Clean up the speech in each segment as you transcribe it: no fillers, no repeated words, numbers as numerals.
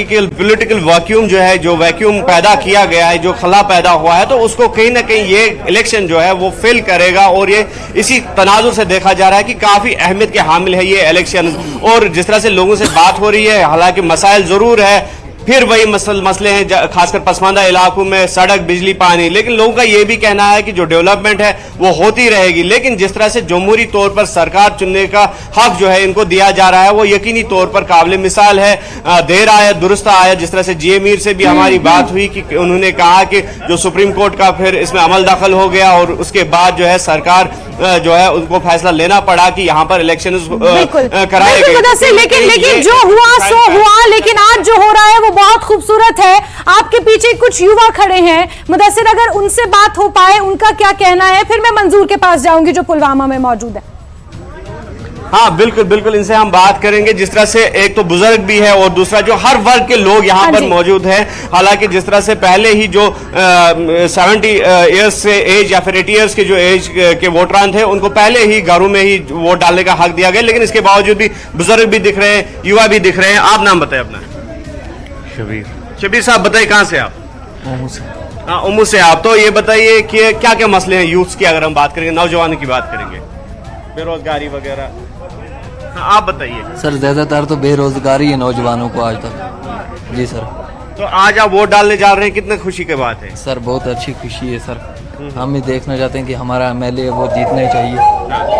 कि political vacuum जो है, जो वैक्यूम पैदा किया गया है, जो खला पैदा हुआ है, तो उसको कहीं ना कहीं ये इलेक्शन जो है वो फिल करेगा। और ये इसी तनाजुर से देखा जा रहा है कि काफी अहमियत के हामिल है ये इलेक्शन। और जिस तरह से लोगों से बात हो रही है, हालांकि मसाइल जरूर है, फिर वही मसले हैं, खासकर पसमानदा इलाकों में सड़क, बिजली, पानी, लेकिन लोगों का यह भी कहना है कि जो डेवलपमेंट है वो होती रहेगी। लेकिन जिस तरह से जमहूरी तौर पर सरकार चुनने का हक जो है इनको दिया जा रहा है, वो यकीनी तौर पर काबिल मिसाल है। देर आया दुरुस्त आया। जिस तरह से जीए मीर से भी हमारी बात हुई कि उन्होंने कहा कि जो सुप्रीम कोर्ट का फिर इसमें अमल दखल हो गया और उसके बाद जो है सरकार जो है उनको फैसला लेना पड़ा कि यहाँ पर इलेक्शन कराए गए। लेकिन जो हुआ सो हुआ, लेकिन आज जो हो रहा है वो बहुत खूबसूरत है। आपके पीछे कुछ युवा खड़े हैं, मुदस्सिर, अगर उनसे बात हो पाए, उनका क्या कहना है, फिर मैं मंजूर के पास जाऊंगी जो पुलवामा में मौजूद है। हाँ बिल्कुल बिल्कुल, इनसे हम बात करेंगे। जिस तरह से एक तो बुजुर्ग भी है और दूसरा जो हर वर्ग के लोग यहाँ पर मौजूद हैं। हालांकि जिस तरह से पहले ही जो 70 ईयर्स से एज या फिर 80 ईयर्स के जो एज के वोटरान थे उनको पहले ही घरों में ही वोट डालने का हक दिया गया, लेकिन इसके बावजूद भी बुजुर्ग भी दिख रहे हैं, युवा भी दिख रहे हैं। आप नाम बताएं अपना। शबीर साहब, बताइए कहाँ से आप? ओमू से। हाँ, ओमू से आप। तो ये बताइए कि क्या क्या मसले हैं यूथ की, अगर हम बात करेंगे, नौजवानों की बात करेंगे, बेरोजगारी वगैरह। हाँ, आप बताइए। सर ज्यादातर तो बेरोजगारी है नौजवानों को आज तक। जी सर। तो आज आप वोट डालने जा रहे हैं, कितने खुशी की बात है? सर बहुत अच्छी खुशी है सर। हम भी देखना चाहते हैं कि हमारा एमएलए वो जीतना ही चाहिए।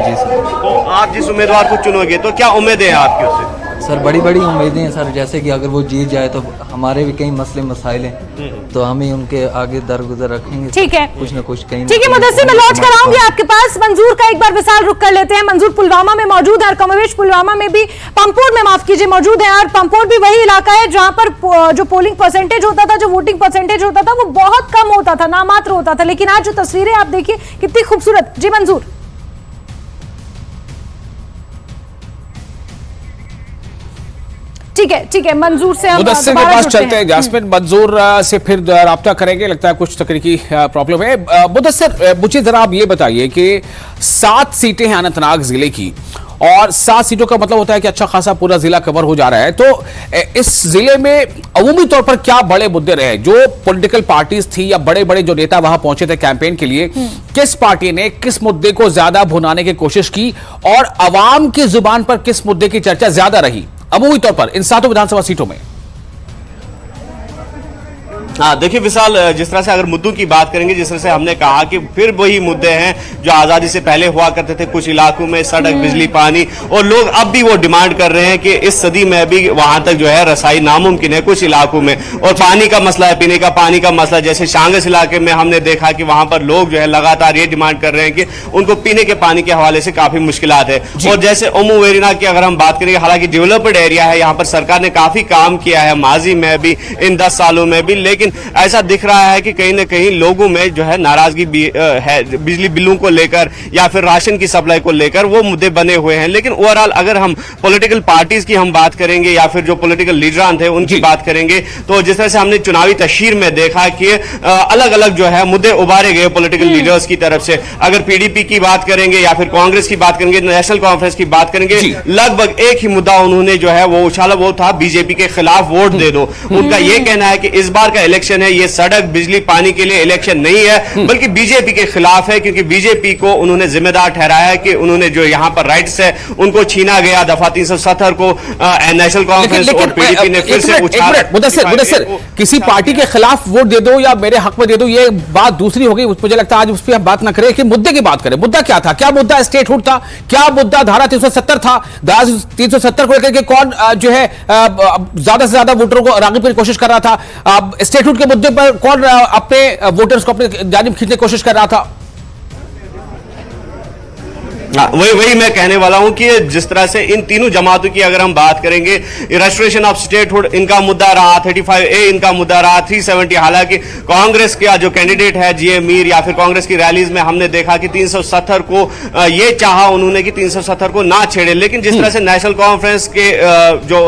जी सर। तो आप जिस उम्मीदवार को चुनोगे तो क्या उम्मीदें हैं आपकी उससे? सर बड़ी बड़ी उम्मीदें हैं सर, जैसे कि अगर वो जीत जाए तो हमारे भी कई मसले मसाइल हैं, तो हम ही उनके आगे दरगुजर रखेंगे। ठीक है, कुछ न कुछ कहीं। ठीक है मुदस्सिर, मैं लॉन्च कराऊंगी आपके पास। मंजूर का एक बार विशाल रुख कर लेते हैं। मंजूर पुलवामा में मौजूद है और कमोवेश पुलवामा में भी, पंपोर में माफ कीजिए, मौजूद है। और पंपोर भी वही इलाका है जहां पर जो पोलिंग परसेंटेज होता था, जो वोटिंग परसेंटेज होता था, वो बहुत कम होता था, नामात्र होता था। लेकिन आज जो तस्वीरें आप देखिए कितनी खूबसूरत। जी मंजूर। ठीक है, मंजूर से हम मुदस्सिर के पास चलते हैं। जास्मिन, मंजूर से फिर राब्ता करेंगे, लगता है कुछ तकनीकी प्रॉब्लम है। मुदस्सिर, मुझे जरा आप ये बताइए कि 7 सीटें हैं अनंतनाग जिले की, और 7 सीटों का मतलब होता है कि अच्छा खासा पूरा जिला कवर हो जा रहा है। तो इस जिले में अमूमी तौर पर क्या बड़े मुद्दे रहे, जो पॉलिटिकल पार्टीज थी या बड़े बड़े जो नेता वहां पहुंचे थे कैंपेन के लिए, किस पार्टी ने किस मुद्दे को ज्यादा भुनाने की कोशिश की, और अवाम की जुबान पर किस मुद्दे की चर्चा ज्यादा रही अमूमी तौर पर इन 7 विधानसभा सीटों में? हाँ देखिए विशाल, जिस तरह से अगर मुद्दों की बात करेंगे, जिस तरह से हमने कहा कि फिर वही मुद्दे हैं जो आजादी से पहले हुआ करते थे कुछ इलाकों में, सड़क, बिजली, पानी, और लोग अब भी वो डिमांड कर रहे हैं कि इस सदी में भी वहां तक जो है रसाई नामुमकिन है कुछ इलाकों में। और पानी का मसला है, पीने का पानी का मसला, जैसे शांगस इलाके में हमने देखा कि वहां पर लोग जो है लगातार ये डिमांड कर रहे हैं कि उनको पीने के पानी के हवाले से काफी मुश्किलात है। और जैसे ओमू वेरिना की अगर हम बात करेंगे, हालांकि डेवलप्ड एरिया है, यहाँ पर सरकार ने काफी काम किया है माजी में भी, इन 10 सालों में भी, लेकिन ऐसा दिख रहा है कि कहीं ना कहीं लोगों में जो है नाराजगी भी है, बिजली बिलों को लेकर या फिर राशन की सप्लाई को लेकर वो मुद्दे बने हुए हैं। लेकिन ओवरऑल अगर हम पॉलिटिकल पार्टीज की हम बात करेंगे या फिर जो पॉलिटिकल लीडरान थे उनकी बात करेंगे, तो जिस तरह से हमने चुनावी तशहीर में देखा कि अलग अलग जो है मुद्दे उभारे गए पॉलिटिकल लीडर्स की तरफ से। अगर पीडीपी की बात करेंगे या फिर कांग्रेस की बात करेंगे, नेशनल कॉन्फ्रेंस की बात करेंगे, लगभग एक ही मुद्दा उन्होंने जो है वो उछाला, वो था बीजेपी के खिलाफ वोट दे दो। उनका यह कहना है कि इस बार का इलेक्शन है, ये सड़क, बिजली, पानी के लिए इलेक्शन नहीं है, बल्कि बीजेपी के खिलाफ है, क्योंकि बीजेपी को उन्होंने जिम्मेदार ठहराया है कि उन्होंने जो यहां पर राइट्स है उनको छीना गया। दफा 370 को नेशनल कॉन्फ्रेंस और पीडीपी ने फिर से उछाला। मुदस्सिर, किसी पार्टी के खिलाफ वोट दे दो या मेरे हक में दे दो, ये बात दूसरी हो गई। मुझे लगता है आज उस पर हम बात ना करें, कि मुद्दे की बात करें। मुद्दा क्या था? क्या मुद्दा स्टेटहुड था? क्या मुद्दा धारा 370 था? धारा 370 को लेकर के कौन जो है ज्यादा से ज्यादा वोटरों को राग़िब करने की कोशिश कर रहा था? स्टेटहुड के मुद्दे पर कौन अपने वोटर्स को अपने जानिब खींचने की कोशिश कर रहा था? वही मैं कहने वाला हूं कि जिस तरह से इन तीनों जमातों की अगर हम बात करेंगे, रेस्टोरेशन ऑफ स्टेटहुड इनका मुद्दा रहा, 35A इनका मुद्दा रहा, 370, हालांकि कांग्रेस का जो कैंडिडेट है जीए मीर या फिर कांग्रेस की रैलीज में हमने देखा कि 370 को ये चाहा उन्होंने कि 370 को ना छेड़े। लेकिन जिस तरह से नेशनल कॉन्फ्रेंस के जो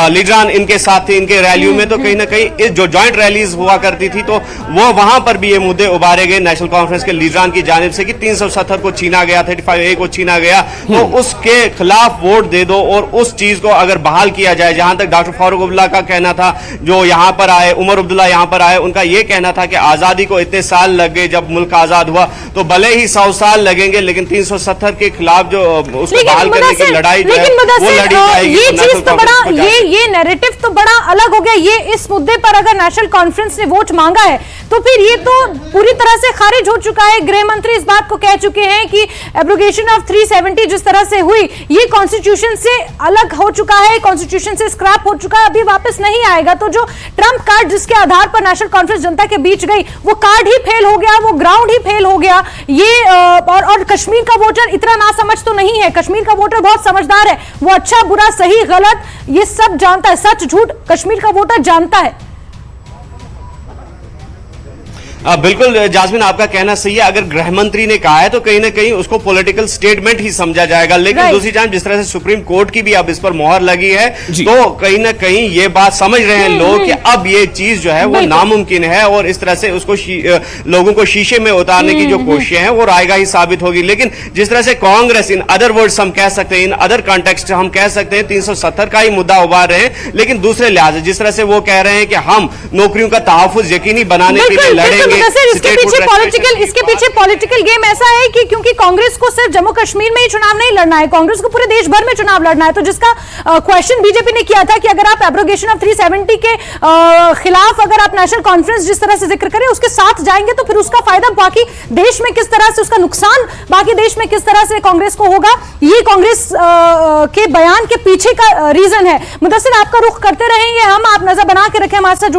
लीडरान इनके साथ थे इनके रैलियों में, तो कहीं ना कहीं जो ज्वाइंट रैलीज हुआ करती थी तो वो वहां पर भी ये मुद्दे उभारे गए नेशनल कॉन्फ्रेंस के लीडरान की जानिब से कि 370 को छीना गया, 35A को छीना गया, तो उसके खिलाफ वोट दे दो और उस चीज को अगर बहाल किया जाए। जहां तक डॉक्टर फारूक अब्दुल्ला का कहना था, जो यहां पर आए, उमर अब्दुल्ला यहां पर आए, उनका यह कहना था कि आजादी को इतने साल लग गए, जब मुल्क आजाद हुआ तो भले ही 100 साल लगेंगे, लेकिन 370 के खिलाफ जो उसको बहाल करने की लड़ाई जो है वो लड़ी जाएगी। ये चीज तो बड़ा, ये नैरेटिव तो बड़ा अलग हो गया। ये इस मुद्दे पर अगर नेशनल कॉन्फ्रेंस ने वोट मांगा है तो फिर ये तो पूरी तरह से खारिज हो चुका है। गृह मंत्री इस बात को कह चुके हैं कि एब्रोगेशन ऑफ 370 जिस तरह से हुई, ये कॉन्स्टिट्यूशन से अलग हो चुका है, कॉन्स्टिट्यूशन से स्क्रैप हो चुका है, अभी वापस नहीं आएगा। तो जो ट्रंप कार्ड जिसके आधार पर नेशनल कॉन्फ्रेंस जनता के बीच गई, वो कार्ड ही फेल हो गया, वो ग्राउंड ही फेल हो गया। ये और कश्मीर का वोटर इतना नासमझ तो नहीं है, कश्मीर का वोटर बहुत समझदार है, वो अच्छा बुरा सही गलत ये सब जानता है, सच झूठ कश्मीर का वोटर जानता है। बिल्कुल जास्मिन, आपका कहना सही है। अगर गृह मंत्री ने कहा है तो कहीं ना कहीं उसको पॉलिटिकल स्टेटमेंट ही समझा जाएगा, लेकिन दूसरी जान जिस तरह से सुप्रीम कोर्ट की भी अब इस पर मोहर लगी है, तो कहीं ना कहीं ये बात समझ रहे हैं लोग कि अब ये चीज जो है वो नामुमकिन है, और इस तरह से उसको लोगों को शीशे में उतारने की जो कोशिशें हैं वो रायगा ही साबित होगी। लेकिन जिस तरह से कांग्रेस, इन अदर वर्ड्स हम कह सकते हैं, इन अदर कॉन्टेक्स्ट हम कह सकते हैं 370 का ही मुद्दा उभार रहे हैं, लेकिन दूसरे लिहाज जिस तरह से वो कह रहे हैं कि हम नौकरियों का तहफ्फुज यकीनी बनाने के लिए लड़ेंगे। इसके पीछे पॉलिटिकल गेम ऐसा है कि क्योंकि कांग्रेस को सिर्फ जम्मू कश्मीर में ही चुनाव नहीं लड़ना है, कांग्रेस को पूरे देश भर में चुनाव लड़ना है। तो जिसका क्वेश्चन बीजेपी ने किया था कि अगर आप एब्रोगेशन ऑफ 370 के खिलाफ अगर आप नेशनल कॉन्फ्रेंस जिस तरह से जिक्र करें उसके साथ जाएंगे तो फिर उसका फायदा बाकी देश में किस तरह से, उसका नुकसान बाकी देश में किस तरह से कांग्रेस को होगा, ये कांग्रेस के बयान के पीछे का रीजन है। मुदस्सिर, आपका रुख करते रहेंगे हम, आप नजर बना के रखें हमारे साथ।